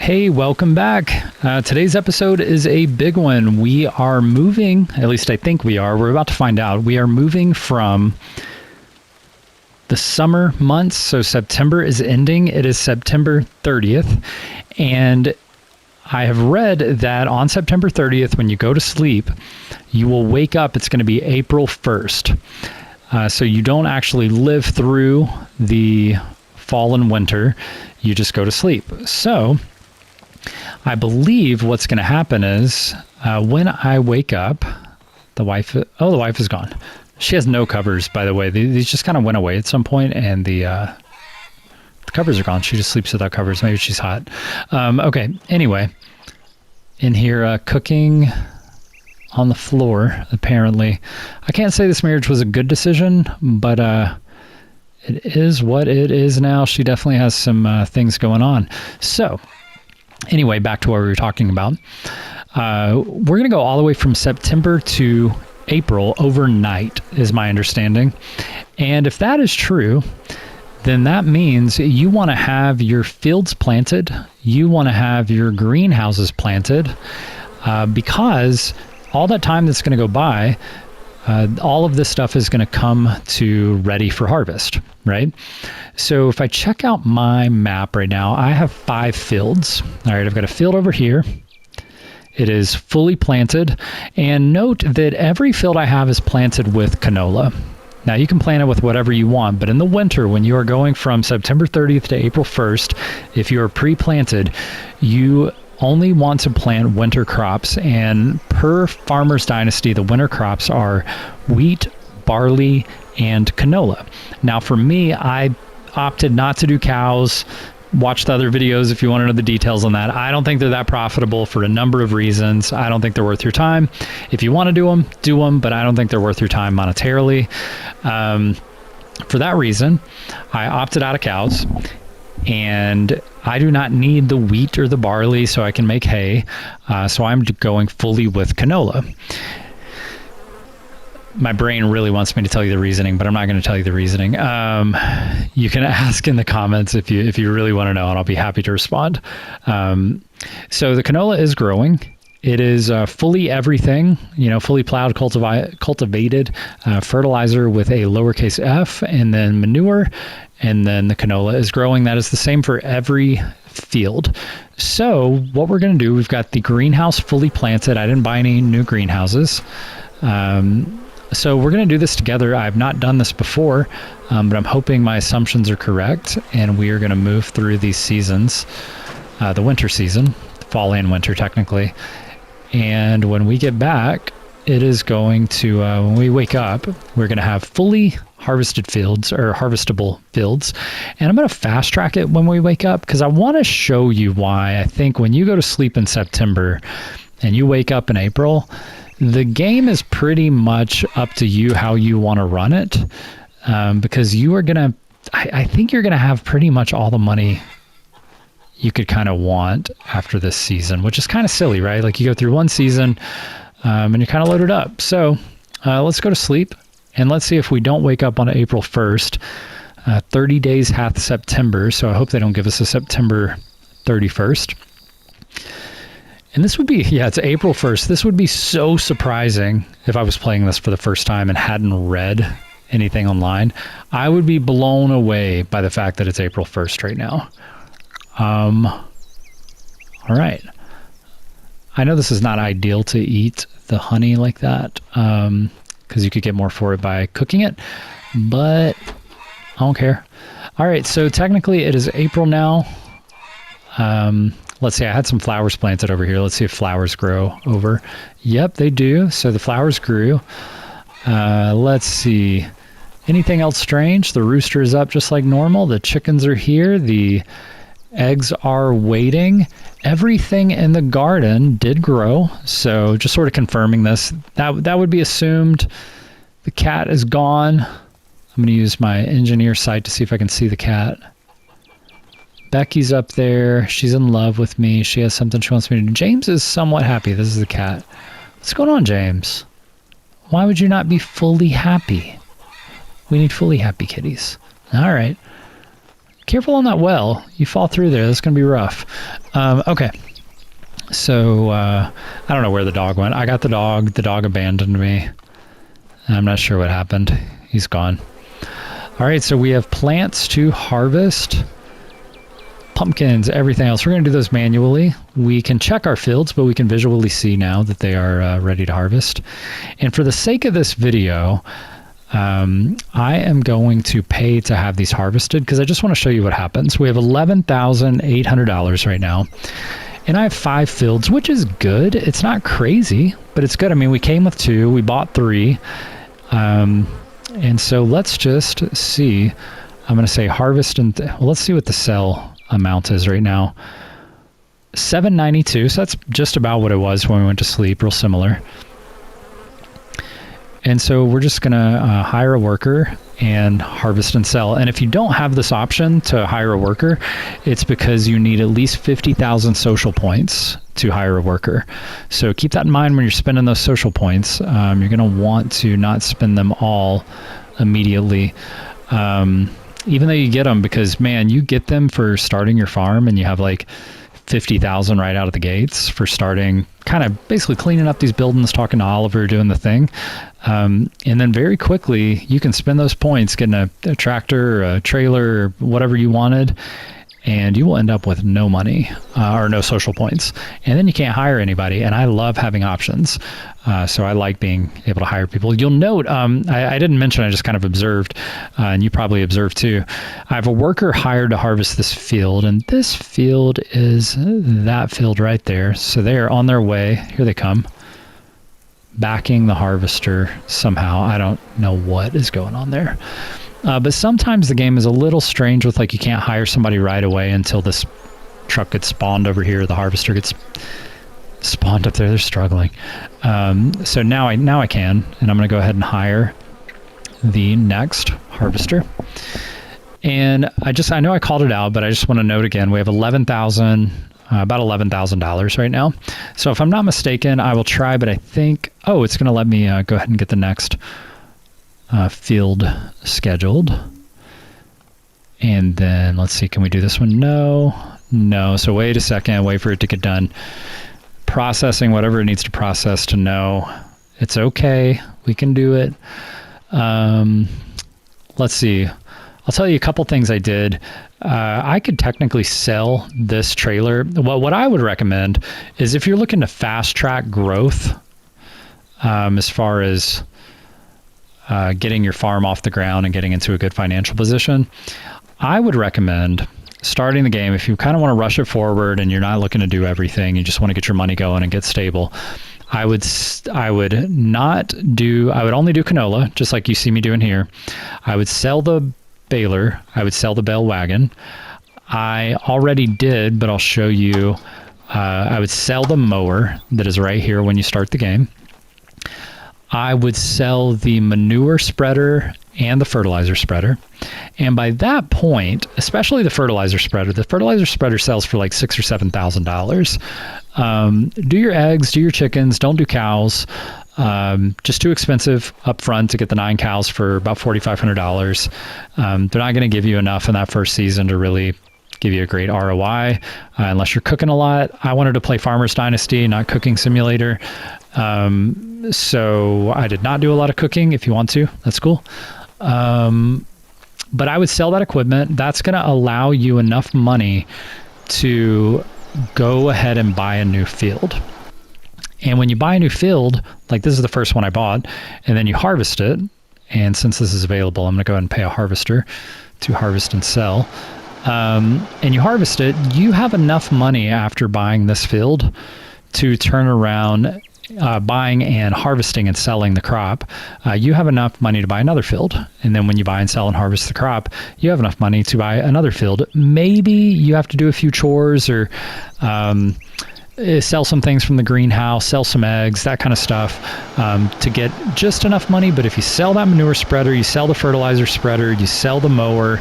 Hey, welcome back. Today's episode is a big one. We are moving, at least I think we are. We're about to find out. We are moving from the summer months. So September is ending. It is September 30th. And I have read that on September 30th, when you go to sleep, you will wake up. It's going to be April 1st. So you don't actually live through the fall and winter. You just go to sleep. So I believe what's going to happen is when I wake up, the wife is gone. She has no covers, by the way. These just kind of went away at some point, and the covers are gone. She just sleeps without covers. Maybe she's hot. Okay. Anyway, in here cooking on the floor, apparently. I can't say this marriage was a good decision, but it is what it is now. She definitely has some things going on. So anyway, back to what we were talking about. We're going to go all the way from September to April overnight, is my understanding. And if that is true, then that means you want to have your fields planted. You want to have your greenhouses planted because all that time that's going to go by, all of this stuff is going to come to ready for harvest, right? So if I check out my map right now, I have 5 fields. All right, I've got a field over here. It is fully planted. And note that every field I have is planted with canola. Now you can plant it with whatever you want, but in the winter, when you are going from September 30th to April 1st, if you are pre-planted, you only want to plant winter crops, and per Farmer's Dynasty, the winter crops are wheat, barley, and canola. Now for me, I opted not to do cows. Watch the other videos if you want to know the details on that. I don't think they're that profitable for a number of reasons. I don't think they're worth your time. If you want to do them, but I don't think they're worth your time monetarily. For that reason, I opted out of cows, and I do not need the wheat or the barley so I can make hay. So I'm going fully with canola. My brain really wants me to tell you the reasoning, but I'm not going to tell you the reasoning. You can ask in the comments if you really want to know, and I'll be happy to respond. So the canola is growing. It is fully everything, fully plowed, cultivated, fertilizer with a lowercase f, and then manure, and then the canola is growing. That is the same for every field. So what we're going to do, we've got the greenhouse fully planted. I didn't buy any new greenhouses. So we're going to do this together. I've not done this before, but I'm hoping my assumptions are correct, and we are going to move through these seasons, the winter season, fall and winter technically. And when we get back, it is going to, when we wake up, we're going to have fully harvested fields or harvestable fields. And I'm going to fast track it when we wake up because I want to show you why I think when you go to sleep in September and you wake up in April, the game is pretty much up to you how you want to run it, because you are going to, I think you're going to have pretty much all the money you could kind of want after this season, which is kind of silly, right? Like you go through one season and you're kind of loaded up. So let's go to sleep and let's see if we don't wake up on April 1st. 30 days hath September, so I hope they don't give us a September 31st. And this would be, it's April 1st. This would be so surprising if I was playing this for the first time and hadn't read anything online. I would be blown away by the fact that it's April 1st right now. All right. I know this is not ideal to eat the honey like that, because you could get more for it by cooking it, but I don't care. All right, so technically it is April now. Let's see, I had some flowers planted over here. Let's see if flowers grow over. Yep, they do. So the flowers grew. Let's see. Anything else strange? The rooster is up just like normal. The chickens are here. The eggs are waiting. Everything in the garden did grow. So just sort of confirming this. That would be assumed. The cat is gone. I'm going to use my engineer sight to see if I can see the cat. Becky's up there. She's in love with me. She has something she wants me to do. James is somewhat happy. This is the cat. What's going on, James? Why would you not be fully happy? We need fully happy kitties. All right. careful on that well. You fall through there. That's going to be rough. Okay. So I don't know where the dog went. I got the dog. The dog abandoned me. I'm not sure what happened. He's gone. All right, so we have plants to harvest, pumpkins, everything else. We're going to do those manually. We can check our fields, but we can visually see now that they are ready to harvest. And for the sake of this video, I am going to pay to have these harvested because I just want to show you what happens. We have $11,800 right now. And I have 5 fields, which is good. It's not crazy, but it's good. I mean, we came with 2. We bought 3. And so let's just see. I'm going to say harvest and well, let's see what the sell amount is right now. 792. So that's just about what it was when we went to sleep. Real similar. And so we're just going to hire a worker and harvest and sell. And if you don't have this option to hire a worker, it's because you need at least 50,000 social points to hire a worker. So keep that in mind when you're spending those social points. You're going to want to not spend them all immediately, even though you get them, because man, you get them for starting your farm and you have like 50,000 right out of the gates for starting, kind of basically cleaning up these buildings, talking to Oliver, doing the thing. And then very quickly you can spend those points getting a tractor, or a trailer, or whatever you wanted, and you will end up with no money or no social points. And then you can't hire anybody. And I love having options. So I like being able to hire people. You'll note, I didn't mention, I just kind of observed, and you probably observed too. I have a worker hired to harvest this field, and this field is that field right there. So they are on their way. Here they come. Backing the harvester somehow. I don't know what is going on there. But sometimes the game is a little strange with like you can't hire somebody right away until this truck gets spawned over here. The harvester gets spawned up there. They're struggling. So now I can, and I'm going to go ahead and hire the next harvester. And I know I called it out, but I just want to note again, we have about $11,000 right now. So if I'm not mistaken, I will try, but I think, it's going to let me go ahead and get the next field scheduled. And then let's see, can we do this one? No. So wait a second, wait for it to get done. Processing whatever it needs to process to know it's okay. We can do it. Let's see. I'll tell you a couple things I did. I could technically sell this trailer. Well, what I would recommend is if you're looking to fast track growth, as far as getting your farm off the ground and getting into a good financial position, I would recommend starting the game. If you kind of want to rush it forward and you're not looking to do everything, you just want to get your money going and get stable, I would only do canola, just like you see me doing here. I would sell the baler. I would sell the bale wagon. I already did, but I'll show you. I would sell the mower that is right here when you start the game. I would sell the manure spreader and the fertilizer spreader. And by that point, especially the fertilizer spreader sells for like $6,000 or $7,000. Do your eggs, do your chickens, don't do cows. Just too expensive up front to get the 9 cows for about $4,500. They're not going to give you enough in that first season to really give you a great ROI unless you're cooking a lot. I wanted to play Farmer's Dynasty, not Cooking Simulator. So I did not do a lot of cooking. If you want to, that's cool. But I would sell that equipment. That's going to allow you enough money to go ahead and buy a new field. And when you buy a new field, like this is the first one I bought, and then you harvest it. And since this is available, I'm going to go ahead and pay a harvester to harvest and sell. And you harvest it, you have enough money after buying this field to turn around buying and harvesting and selling the crop. You have enough money to buy another field. And then when you buy and sell and harvest the crop, you have enough money to buy another field. Maybe you have to do a few chores or sell some things from the greenhouse, sell some eggs, that kind of stuff to get just enough money. But if you sell that manure spreader, you sell the fertilizer spreader, you sell the mower,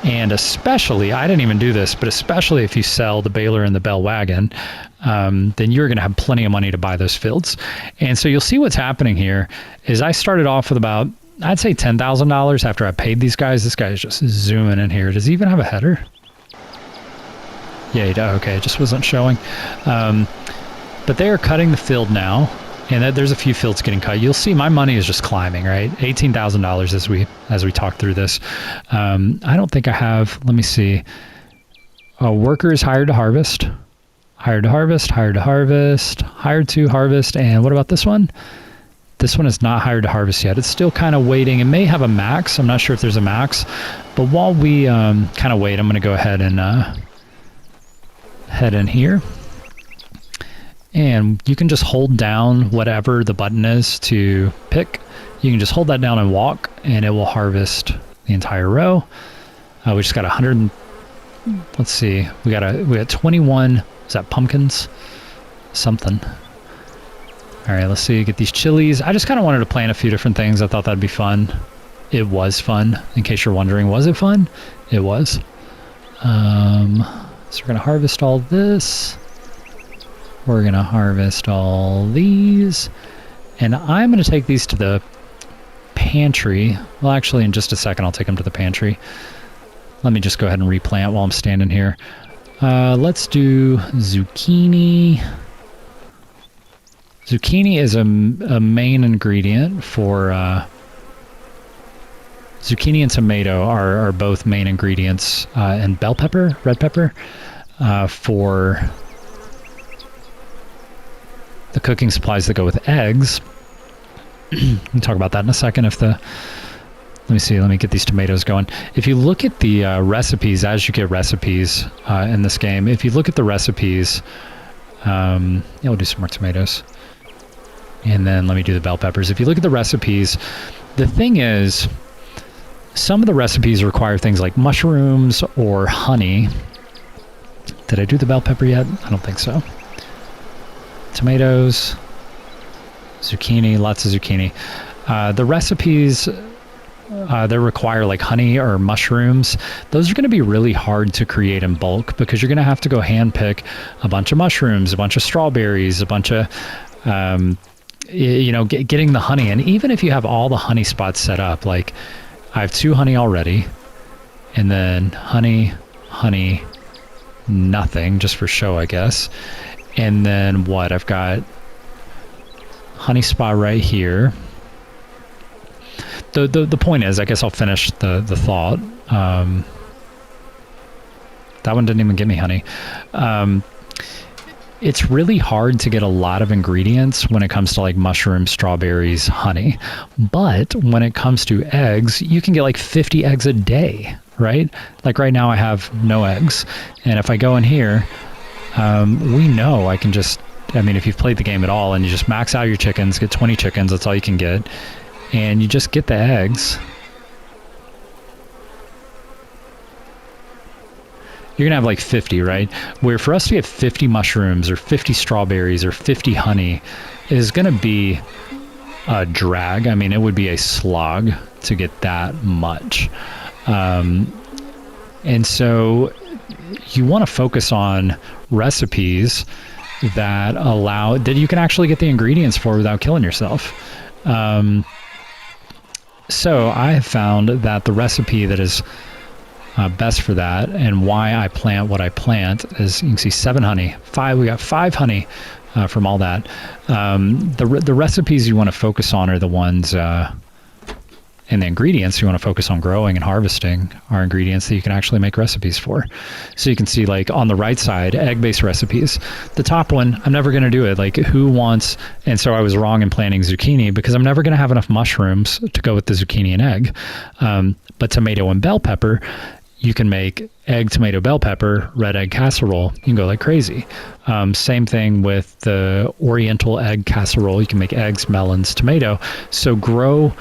and especially, I didn't even do this, but especially if you sell the baler and the bale wagon, then you're going to have plenty of money to buy those fields. And so you'll see what's happening here is I started off with about I'd say $10,000 after I paid these guys. This guy is just zooming in here. Does he even have a header? Yeah, he does. Okay, it just wasn't showing. But they are cutting the field now, and there's a few fields getting cut. You'll see my money is just climbing, right? $18,000 as we talk through this. I don't think I have. Let me see. Workers hired to harvest, hired to harvest, hired to harvest, hired to harvest, and what about this one? This one is not hired to harvest yet. It's still kind of waiting. It may have a max. I'm not sure if there's a max, but while we kind of wait, I'm going to go ahead and head in here. And you can just hold down whatever the button is to pick. You can just hold that down and walk, and it will harvest the entire row. We just got 100. Let's see. We got 21. Is that pumpkins? Something. All right. Let's see. Get these chilies. I just kind of wanted to plant a few different things. I thought that'd be fun. It was fun. In case you're wondering, was it fun? It was. So we're gonna harvest all this. We're going to harvest all these, and I'm going to take these to the pantry. Well, actually, in just a second, I'll take them to the pantry. Let me just go ahead and replant while I'm standing here. Let's do zucchini. Zucchini is a main ingredient for... zucchini and tomato are both main ingredients, and bell pepper, red pepper, for... the cooking supplies that go with eggs. We'll talk about that in a second. Let me see, let me get these tomatoes going. If you look at the recipes, as you get recipes in this game, if you look at the recipes, yeah, we'll do some more tomatoes. And then let me do the bell peppers. If you look at the recipes, the thing is, some of the recipes require things like mushrooms or honey. Did I do the bell pepper yet? I don't think so. Tomatoes, zucchini, lots of zucchini. The recipes that require like honey or mushrooms, those are going to be really hard to create in bulk because you're going to have to go hand pick a bunch of mushrooms, a bunch of strawberries, a bunch of, getting the honey. And even if you have all the honey spots set up, like I have 2 honey already, and then honey, nothing, just for show, I guess. And then what? I've got honey spot right here. The point is, I guess I'll finish the thought. That one didn't even give me honey. It's really hard to get a lot of ingredients when it comes to like mushrooms, strawberries, honey. But when it comes to eggs, you can get like 50 eggs a day, right? Like right now I have no eggs. And if I go in here, we know I can just, if you've played the game at all and you just max out your chickens, get 20 chickens, that's all you can get. And you just get the eggs. You're going to have like 50, right? Where for us to get 50 mushrooms or 50 strawberries or 50 honey is going to be a drag. It would be a slog to get that much. And so you want to focus on recipes that you can actually get the ingredients for without killing yourself. So I have found that the recipe that is best for that, and why I plant what I plant, is you can see 7 honey. We got 5 honey from all that. The recipes you want to focus on are the ones, and the ingredients you want to focus on growing and harvesting are ingredients that you can actually make recipes for. So you can see like on the right side, egg-based recipes. The top one, I'm never going to do it. Like who wants, and so I was wrong in planting zucchini because I'm never going to have enough mushrooms to go with the zucchini and egg. But tomato and bell pepper, you can make egg, tomato, bell pepper, red egg casserole. You can go like crazy. Same thing with the Oriental egg casserole. You can make eggs, melons, tomato. So grow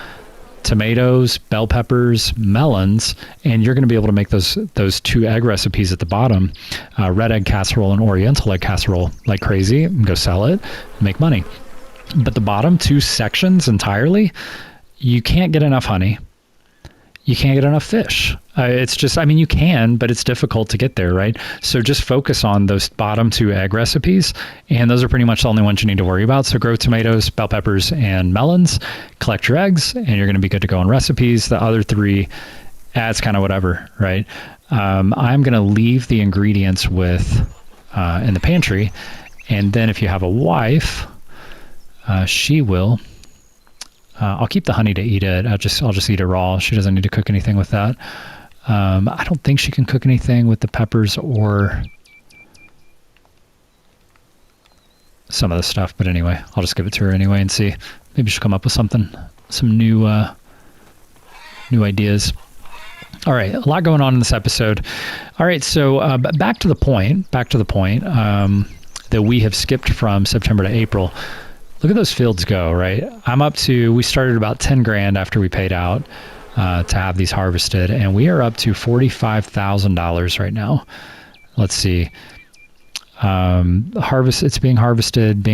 tomatoes, bell peppers, melons, and you're going to be able to make those 2 egg recipes at the bottom, red egg casserole and Oriental egg casserole, like crazy, and go sell it, make money. But the bottom 2 sections entirely, you can't get enough honey. you can't get enough fish. It's just, I mean, you can, but it's difficult to get there, right? So just focus on those bottom 2 egg recipes, and those are pretty much the only ones you need to worry about. So grow tomatoes, bell peppers, and melons, collect your eggs, and you're going to be good to go on recipes. The other 3, it's kind of whatever, right? I'm going to leave the ingredients with in the pantry, and then if you have a wife, she will. I'll keep the honey to eat it. I'll just eat it raw. She doesn't need to cook anything with that. I don't think she can cook anything with the peppers or some of the stuff, but anyway, I'll just give it to her anyway and see. Maybe she'll come up with something, some new ideas. All right, a lot going on in this episode. All right, so back to the point that we have skipped from September to April. Look at those fields go, right? We started about 10 grand after we paid out to have these harvested, and we are up to $45,000 right now. Let's see. It's being harvested,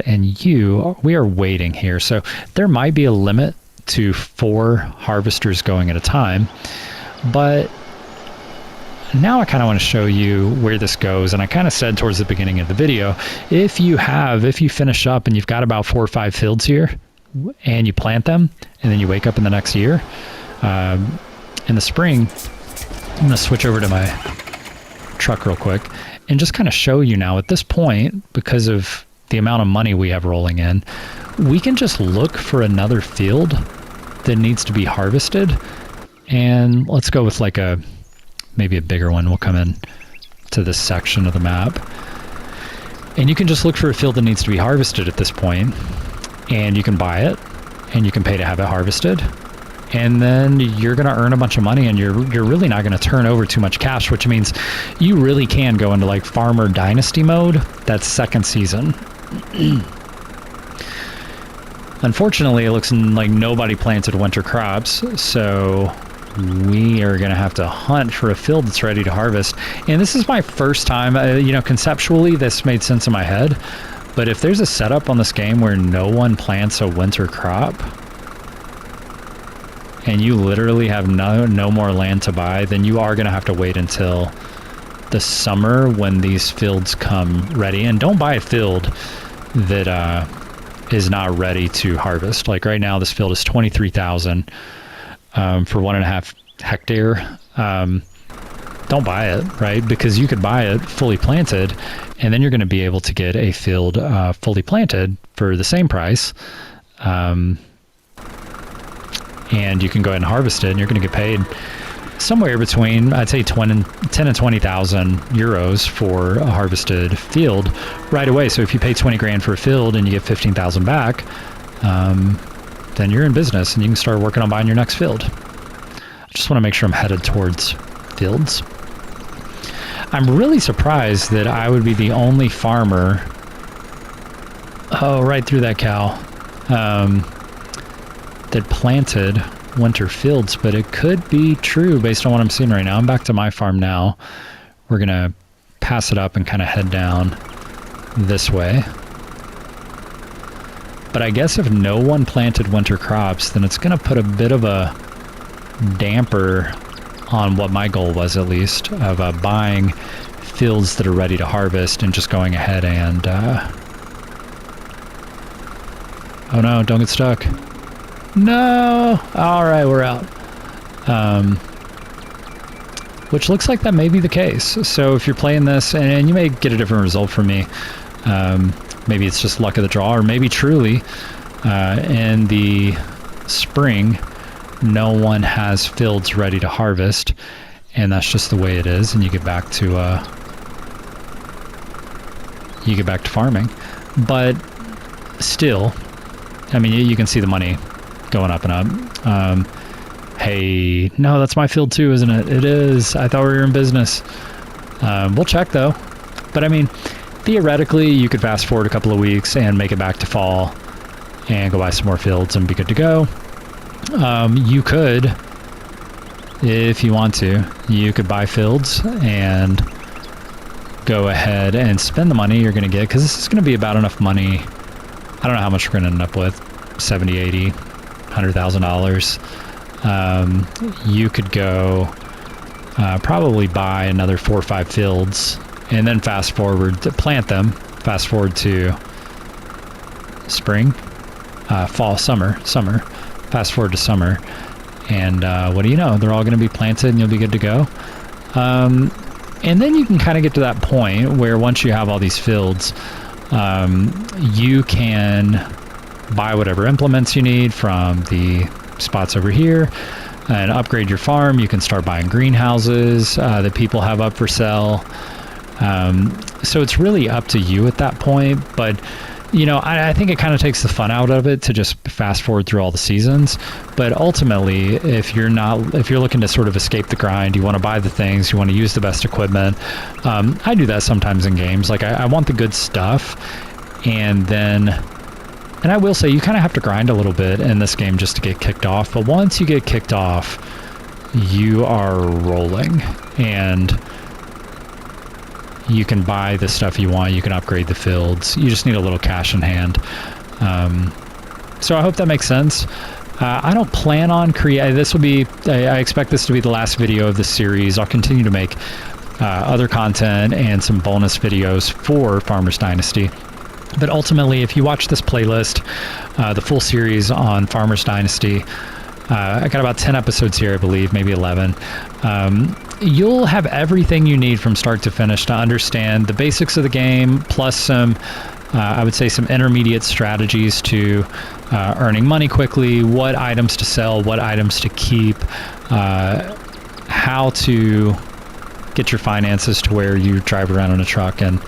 and we are waiting here. So there might be a limit to 4 harvesters going at a time, but now I kind of want to show you where this goes. And I kind of said towards the beginning of the video, if you finish up and you've got about 4 or 5 fields here and you plant them and then you wake up in the next year, in the spring, I'm going to switch over to my truck real quick and just kind of show you now at this point, because of the amount of money we have rolling in, we can just look for another field that needs to be harvested. And let's go with like maybe a bigger one. We'll come in to this section of the map, and you can just look for a field that needs to be harvested at this point, and you can buy it and you can pay to have it harvested, and then you're going to earn a bunch of money, and you're really not going to turn over too much cash, which means you really can go into like farmer dynasty mode. That's second season. Unfortunately, it looks like nobody planted winter crops, so we are going to have to hunt for a field that's ready to harvest. And this is my first time, conceptually this made sense in my head, but if there's a setup on this game where no one plants a winter crop and you literally have no more land to buy, then you are going to have to wait until the summer when these fields come ready. And don't buy a field that is not ready to harvest. Like right now, this field is 23,000 for 1.5 hectare. Don't buy it, right? Because you could buy it fully planted, and then you're going to be able to get a field fully planted for the same price. And you can go ahead and harvest it, and you're going to get paid somewhere between, I'd say, 10 and 20,000 euros for a harvested field right away. So if you pay 20 grand for a field and you get 15,000 back, then you're in business and you can start working on buying your next field. I just want to make sure I'm headed towards fields. I'm really surprised that I would be the only farmer, right through that cow, that planted winter fields, but it could be true based on what I'm seeing right now. I'm back to my farm now. We're going to pass it up and kind of head down this way. But I guess if no one planted winter crops, then it's going to put a bit of a damper on what my goal was, at least, of buying fields that are ready to harvest and just going ahead and... oh no, don't get stuck. No! Alright, we're out. Which looks like that may be the case. So if you're playing this, and you may get a different result from me, maybe it's just luck of the draw, or maybe truly in the spring no one has fields ready to harvest, and that's just the way it is, and you get back to farming. But still, I mean, you can see the money going up and up. Hey, no, that's my field too, isn't it? It is. I thought we were in business. We'll check though. But I mean, theoretically, you could fast forward a couple of weeks and make it back to fall and go buy some more fields and be good to go. You could, if you want to, you could buy fields and go ahead and spend the money you're going to get, because this is going to be about enough money. I don't know how much we're going to end up with. 70, 80, $100,000. You could go probably buy another 4 or 5 fields, and then fast forward to plant them. Fast forward to spring, fall, summer. Fast forward to summer, and what do you know? They're all going to be planted, and you'll be good to go. And then you can kind of get to that point where once you have all these fields, you can buy whatever implements you need from the spots over here and upgrade your farm. You can start buying greenhouses that people have up for sale. So it's really up to you at that point. But, you know, I think it kind of takes the fun out of it to just fast forward through all the seasons. But ultimately, if you're looking to sort of escape the grind, you want to buy the things, you want to use the best equipment. I do that sometimes in games. Like I want the good stuff, and I will say you kind of have to grind a little bit in this game just to get kicked off. But once you get kicked off, you are rolling, and you can buy the stuff you want. You can upgrade the fields. You just need a little cash in hand. So I hope that makes sense. I don't plan on I expect this to be the last video of this series. I'll continue to make other content and some bonus videos for Farmers Dynasty. But ultimately, if you watch this playlist, the full series on Farmers Dynasty, I got about 10 episodes here, I believe, maybe 11. You'll have everything you need from start to finish to understand the basics of the game, plus some, I would say, some intermediate strategies to earning money quickly, what items to sell, what items to keep, how to get your finances to where you drive around in a truck and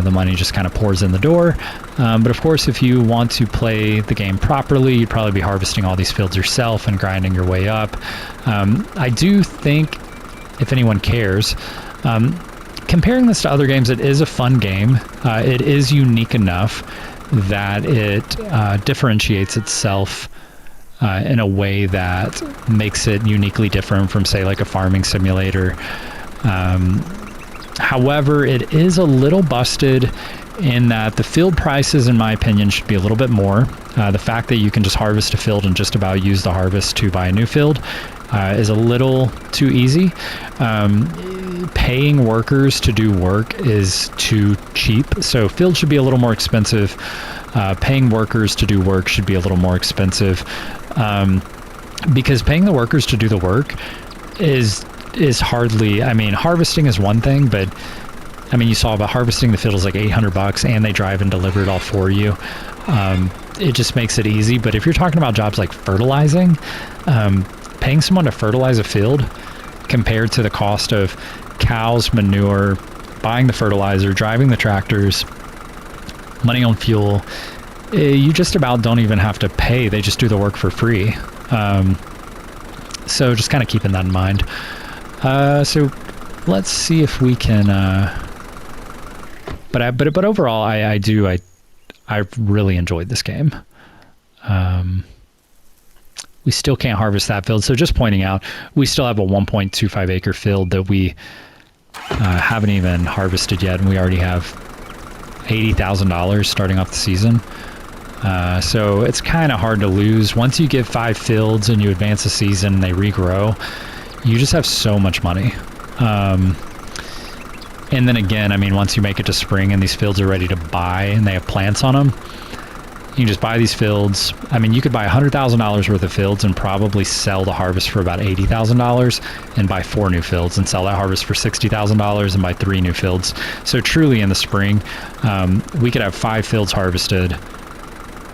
the money just kind of pours in the door. But of course, if you want to play the game properly, you'd probably be harvesting all these fields yourself and grinding your way up. I do think, if anyone cares, comparing this to other games, it is a fun game. It is unique enough that it differentiates itself in a way that makes it uniquely different from, say, like a farming simulator. However, it is a little busted in that the field prices, in my opinion, should be a little bit more. The fact that you can just harvest a field and just about use the harvest to buy a new field is a little too easy. Paying workers to do work is too cheap, so fields should be a little more expensive. Paying workers to do work should be a little more expensive, because paying the workers to do the work is hardly, I mean, harvesting is one thing, but I mean, you saw about harvesting the field is like $800 and they drive and deliver it all for you. It just makes it easy. But if you're talking about jobs like fertilizing, paying someone to fertilize a field compared to the cost of cows, manure, buying the fertilizer, driving the tractors, money on fuel, you just about don't even have to pay. They just do the work for free. So just kind of keeping that in mind. So let's see if we can, but overall, I really enjoyed this game. We still can't harvest that field. So just pointing out, we still have a 1.25 acre field that we haven't even harvested yet. And we already have $80,000 starting off the season. So it's kind of hard to lose. Once you get 5 fields and you advance the season and they regrow, you just have so much money. And then again, I mean, once you make it to spring and these fields are ready to buy and they have plants on them, you can just buy these fields. I mean, you could buy $100,000 worth of fields and probably sell the harvest for about $80,000 and buy 4 new fields and sell that harvest for $60,000 and buy 3 new fields. So truly in the spring, we could have 5 fields harvested.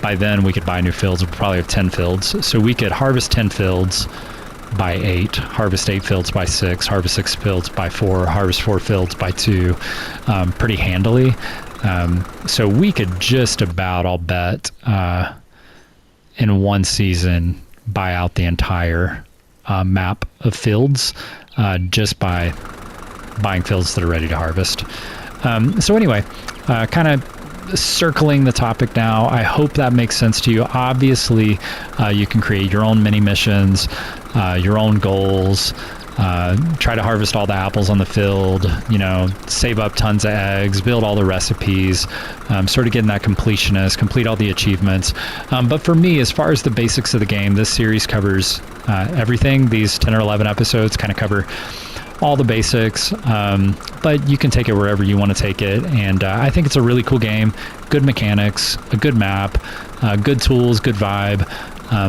By then we could buy new fields. We'd probably have 10 fields. So we could harvest 10 fields by 8, harvest 8 fields by 6, harvest 6 fields by 4, harvest 4 fields by 2, pretty handily. So we could just about, I'll bet, in one season buy out the entire map of fields just by buying fields that are ready to harvest. So anyway, kind of circling the topic now. I hope that makes sense to you. Obviously, you can create your own mini missions, your own goals. try to harvest all the apples on the field, save up tons of eggs, build all the recipes, sort of getting that completionist, complete all the achievements. But for me, as far as the basics of the game, this series covers everything. These 10 or 11 episodes kind of cover all the basics, but you can take it wherever you want to take it. And I think it's a really cool game, good mechanics, a good map, good tools, good vibe.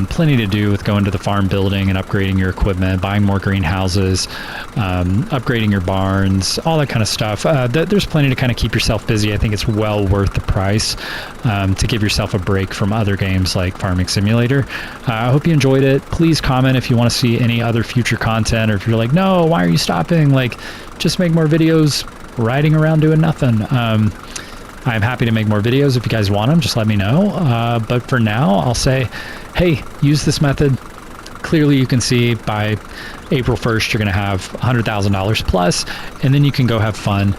Plenty to do with going to the farm, building and upgrading your equipment, buying more greenhouses, upgrading your barns, all that kind of stuff. There's plenty to kind of keep yourself busy. I think it's well worth the price to give yourself a break from other games like Farming Simulator. I hope you enjoyed it. Please comment if you want to see any other future content, or if you're like, no, why are you stopping? Like, just make more videos riding around doing nothing. I'm happy to make more videos. If you guys want them, just let me know. But for now, I'll say, hey, use this method. Clearly, you can see by April 1st, you're going to have $100,000 plus, and then you can go have fun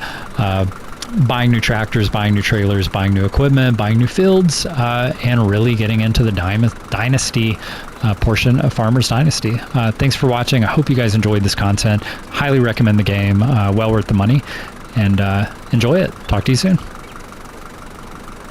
buying new tractors, buying new trailers, buying new equipment, buying new fields, and really getting into the Dynasty portion of Farmers Dynasty. Thanks for watching. I hope you guys enjoyed this content. Highly recommend the game. Well worth the money. And enjoy it. Talk to you soon.